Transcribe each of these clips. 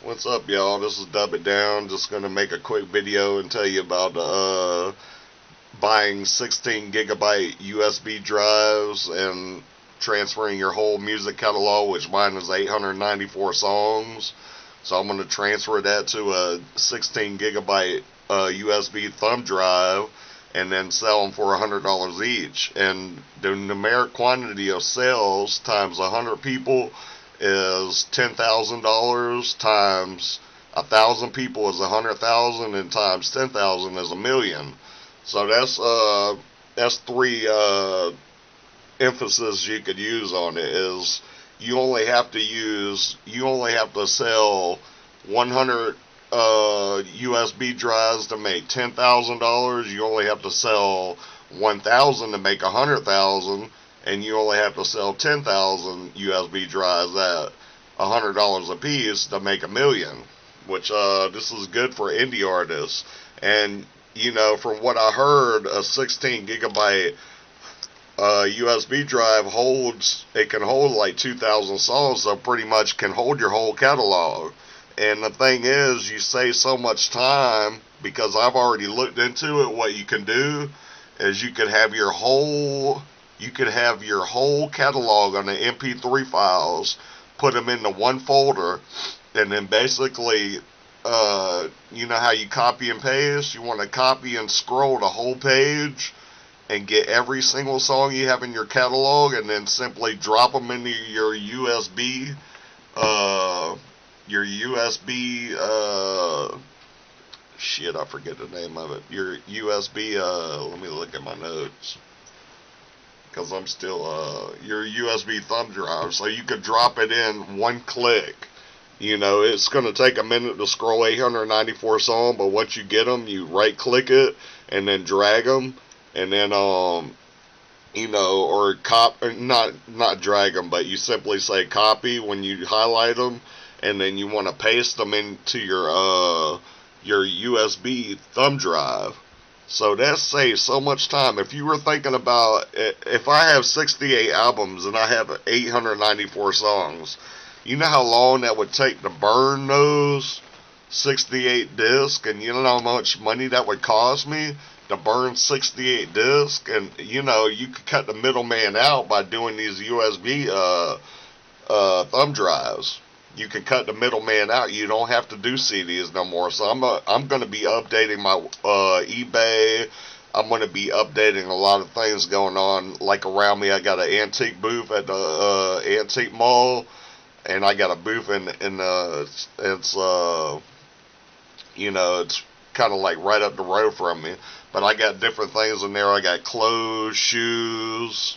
What's up, y'all? This is Dub It Down. Just gonna make a quick video and tell you about buying 16 gigabyte USB drives and transferring your whole music catalog, which mine is 894 songs. So I'm gonna transfer that to a 16 gigabyte USB thumb drive and then sell them for $100 each. And the numeric quantity of sales times 100 people is $10,000, times 1,000 people is 100,000, and times 10,000 is a million. So that's three emphasis you could use on it. Is you only have to sell 100 USB drives to make $10,000. You only have to sell 1,000 to make 100,000, and you only have to sell 10,000 USB drives at $100 a piece to make a million. Which this is good for indie artists. And from what I heard, a 16 gigabyte USB drive can hold like 2,000 songs, so pretty much can hold your whole catalog. And the thing is, you save so much time, because I've already looked into it. What you can do is you could have your whole catalog on the MP3 files, put them into one folder, and then basically, you know how you copy and paste? You want to copy and scroll the whole page and get every single song you have in your catalog, and then simply drop them into your USB, shit, I forget the name of it. Your USB, let me look at my notes, because I'm still, your USB thumb drive. So you could drop it in one click. It's going to take a minute to scroll 894 songs, but once you get them, you right click it and then drag them, and then, or not drag them, but you simply say copy when you highlight them, and then you want to paste them into your USB thumb drive. So that saves so much time. If you were thinking about, if I have 68 albums and I have 894 songs, you know how long that would take to burn those 68 discs, and you know how much money that would cost me to burn 68 discs? And you could cut the middleman out by doing these USB thumb drives. You can cut the middleman out. You don't have to do CDs no more. So I'm going to be updating my eBay. I'm going to be updating a lot of things going on. Like around me, I got an antique booth at the antique mall, and I got a booth in it's kind of like right up the road from me. But I got different things in there. I got clothes, shoes.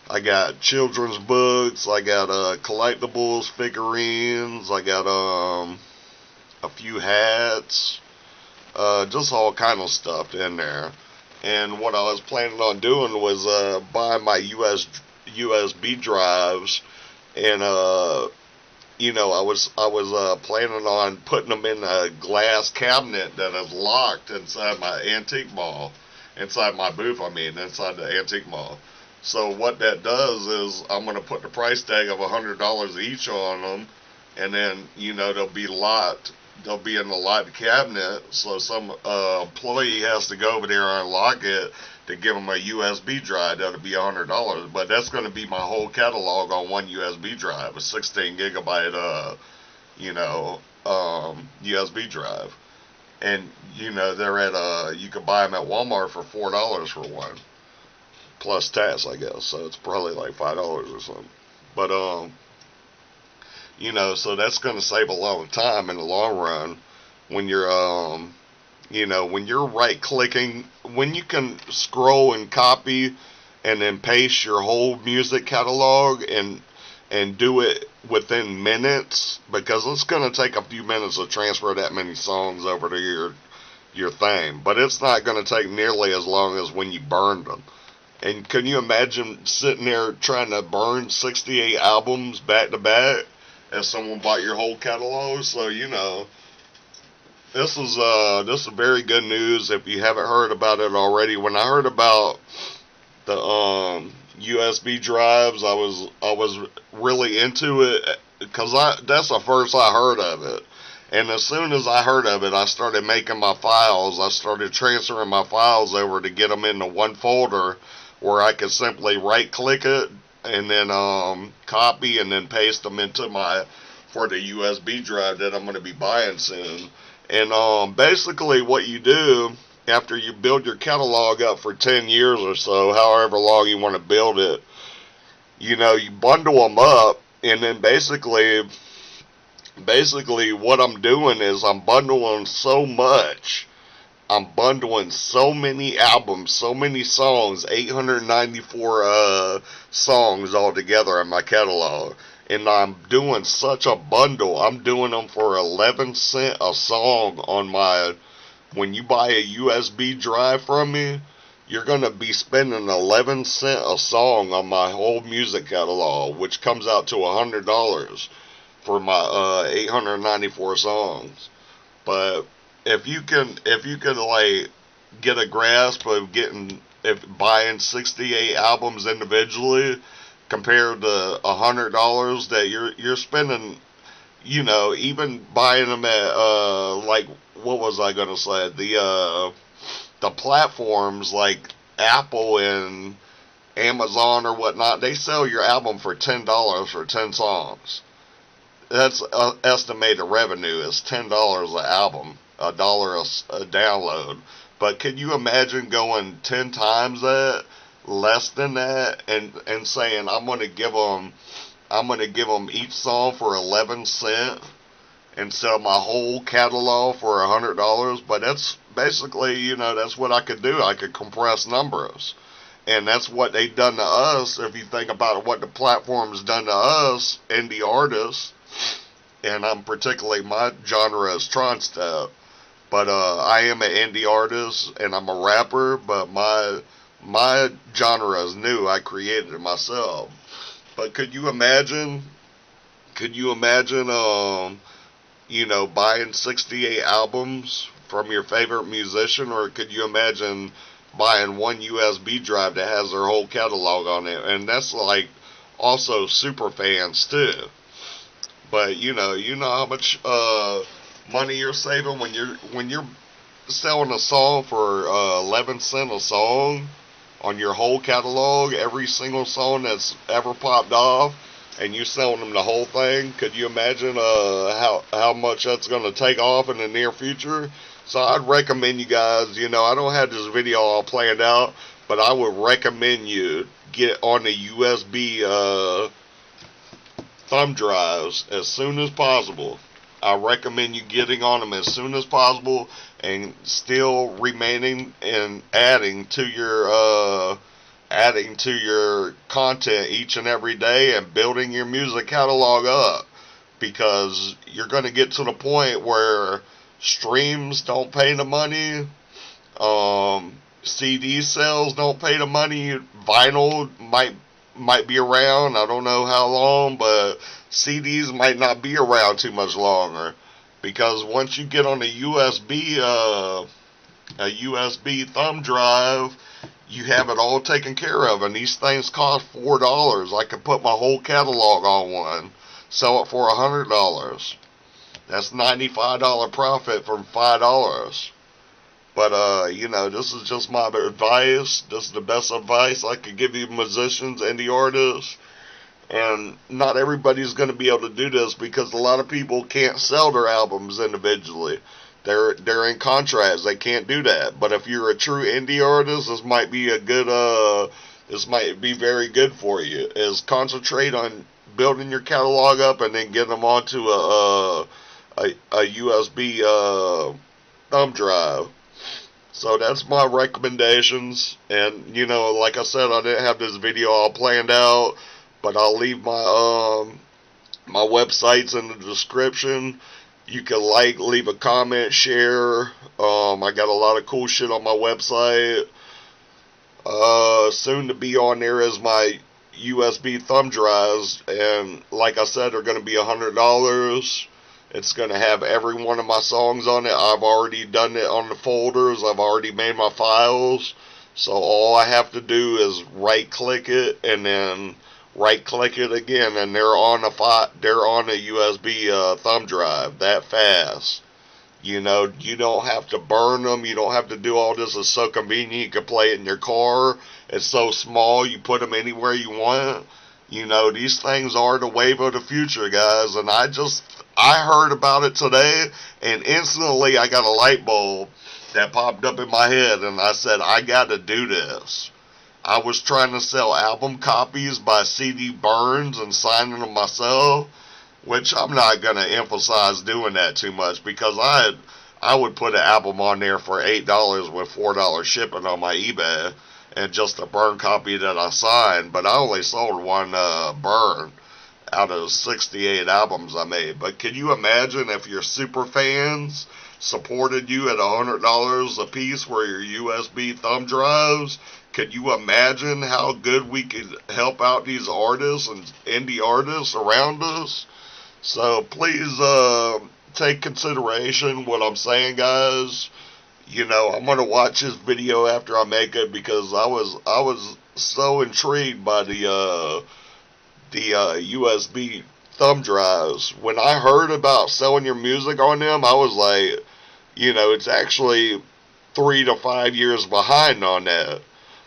I got children's books. I got collectibles, figurines. I got a few hats. Just all kind of stuff in there. And what I was planning on doing was buying my USB drives, and I was planning on putting them in a glass cabinet that is locked inside my antique mall, inside my booth. Inside the antique mall. So what that does is I'm going to put the price tag of $100 each on them, and then they'll be locked. They'll be in the locked cabinet. So some employee has to go over there and unlock it to give them a USB drive. That'll be $100. But that's going to be my whole catalog on one USB drive, a 16 gigabyte USB drive. And they're at you can buy them at Walmart for $4 for one, plus tax, I guess. So it's probably like $5 or something. But so that's going to save a lot of time in the long run when you're when you're right clicking, when you can scroll and copy and then paste your whole music catalog and do it within minutes, because it's going to take a few minutes to transfer that many songs over to your thing, but it's not going to take nearly as long as when you burned them. And can you imagine sitting there trying to burn 68 albums back to back if someone bought your whole catalog? So this is very good news if you haven't heard about it already. When I heard about the USB drives, I was really into it because that's the first I heard of it. And as soon as I heard of it, I started making my files. I started transferring my files over to get them into one folder where I could simply right click it and then copy and then paste them into my for the USB drive that I'm going to be buying soon. And basically what you do after you build your catalog up for 10 years or so, however long you want to build it, you know, you bundle them up, and then basically what I'm doing is I'm bundling so much. I'm bundling so many albums, so many songs, 894 songs altogether in my catalog. And I'm doing such a bundle. I'm doing them for 11 cents a song on my, when you buy a USB drive from me, you're going to be spending 11 cents a song on my whole music catalog, which comes out to $100 for my 894 songs. But if you can like get a grasp of buying 68 albums individually compared to $100 that you're spending, you know, even buying them at like, what was I gonna say, the platforms like Apple and Amazon or whatnot, they sell your album for $10 for 10 songs. That's estimated revenue is $10 an album, $1 a download. But can you imagine going 10 times that, less than that, and saying I'm gonna give them each song for 11 cents and sell my whole catalog for $100? But that's basically, you know, that's what I could do. I could compress numbers. And that's what they done to us. If you think about what the platform's done to us, indie artists, and I'm particularly, my genre is trance step, but I am an indie artist and I'm a rapper, but my genre is new. I created it myself. But could you imagine? You know, buying 68 albums from your favorite musician, or could you imagine buying one USB drive that has their whole catalog on it? And that's like also super fans too. But you know how much money you're saving when you're selling a song for 11 cents a song on your whole catalog, every single song that's ever popped off, and you selling them the whole thing. Could you imagine how much that's going to take off in the near future? So I'd recommend you guys, you know, I don't have this video all planned out, but I would recommend you get on the USB thumb drives as soon as possible. I recommend you getting on them as soon as possible and still remaining and adding to your content each and every day and building your music catalog up, because you're going to get to the point where streams don't pay the money, CD sales don't pay the money, vinyl might be around, I don't know how long, but CDs might not be around too much longer, because once you get on a USB thumb drive, you have it all taken care of, and these things cost $4. I could put my whole catalog on one, sell it for $100. That's $95 profit from $5. But, you know, this is just my advice. This is the best advice I could give you musicians, indie artists. And not everybody's going to be able to do this, because a lot of people can't sell their albums individually. They're in contracts. They can't do that. But if you're a true indie artist, this might be this might be very good for you. Is concentrate on building your catalog up and then get them onto a USB thumb drive. So that's my recommendations. And, you know, like I said, I didn't have this video all planned out, but I'll leave my my websites in the description. You can leave a comment, share. I got a lot of cool shit on my website. Soon to be on there is my USB thumb drives, and like I said, they're going to be $100. It's going to have every one of my songs on it. I've already done it on the folders. I've already made my files. So all I have to do is right click it, and then right click it again, and they're on a USB thumb drive that fast. You know, you don't have to burn them. You don't have to do all this. It's so convenient. You can play it in your car. It's so small. You put them anywhere you want. You know, these things are the wave of the future, guys. And I heard about it today, and instantly I got a light bulb that popped up in my head, and I said, I got to do this. I was trying to sell album copies by CD Burns and signing them myself, which I'm not going to emphasize doing that too much, because I would put an album on there for $8 with $4 shipping on my eBay, and just a burn copy that I signed. But I only sold one burn out of 68 albums I made. But can you imagine if your super fans supported you at $100 a piece for your USB thumb drives? Could you imagine how good we could help out these artists and indie artists around us? So please take consideration what I'm saying, guys. You know, I'm gonna watch this video after I make it, because I was so intrigued by the USB thumb drives. When I heard about selling your music on them, I was like, you know, it's actually 3 to 5 years behind on that.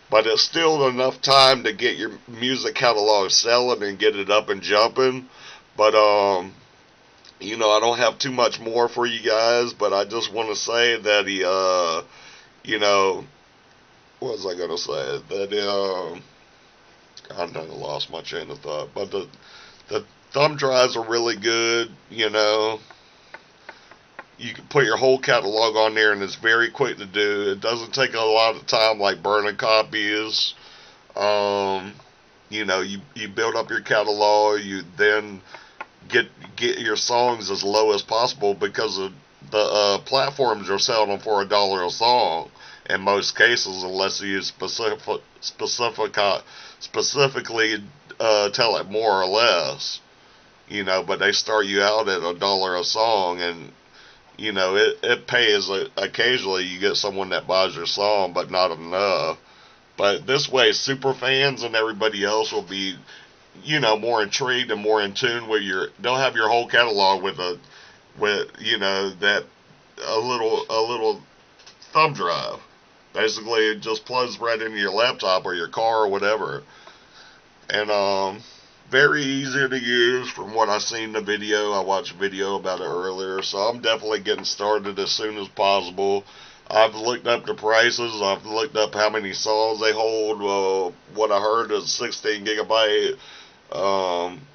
But it's still enough time to get your music catalog selling and get it up and jumping. But you know, I don't have too much more for you guys, but I just want to say that you know, what was I gonna say? That I done lost my train of thought. But the thumb drives are really good. You know, you can put your whole catalog on there, and it's very quick to do. It doesn't take a lot of time like burning copies. You know, you build up your catalog. You then get your songs as low as possible, because of the platforms are selling them for $1 a song in most cases, unless you specifically tell it more or less. You know, but they start you out at $1 a song, and you know, it pays. Occasionally you get someone that buys your song, but not enough. But this way, super fans and everybody else will be, you know, more intrigued and more in tune with they'll have your whole catalog with you know, that a little thumb drive. Basically, it just plugs right into your laptop or your car or whatever. And very easy to use from what I seen in the video. I watched a video about it earlier, so I'm definitely getting started as soon as possible. I've looked up the prices. I've looked up how many songs they hold. What I heard is 16 gigabyte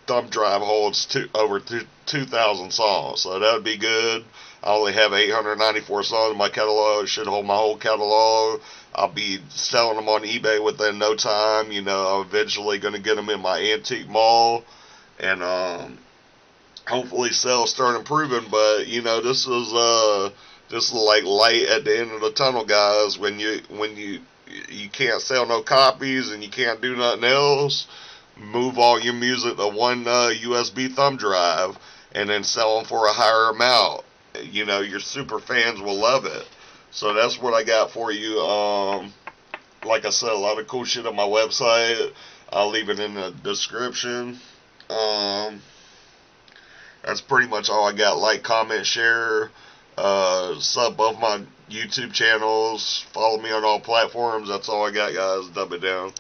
thumb drive holds over 2,000 songs, so that would be good. I only have 894 songs in my catalog. It should hold my whole catalog. I'll be selling them on eBay within no time. You know, I'm eventually going to get them in my antique mall, and hopefully sales start improving. But you know, this is like light at the end of the tunnel, guys. When you can't sell no copies and you can't do nothing else, move all your music to one USB thumb drive and then sell them for a higher amount. You know, your super fans will love it. So that's what I got for you. Like I said, a lot of cool shit on my website. I'll leave it in the description. That's pretty much all I got. Like, comment, share, sub both my YouTube channels. Follow me on all platforms. That's all I got, guys. Dub it down.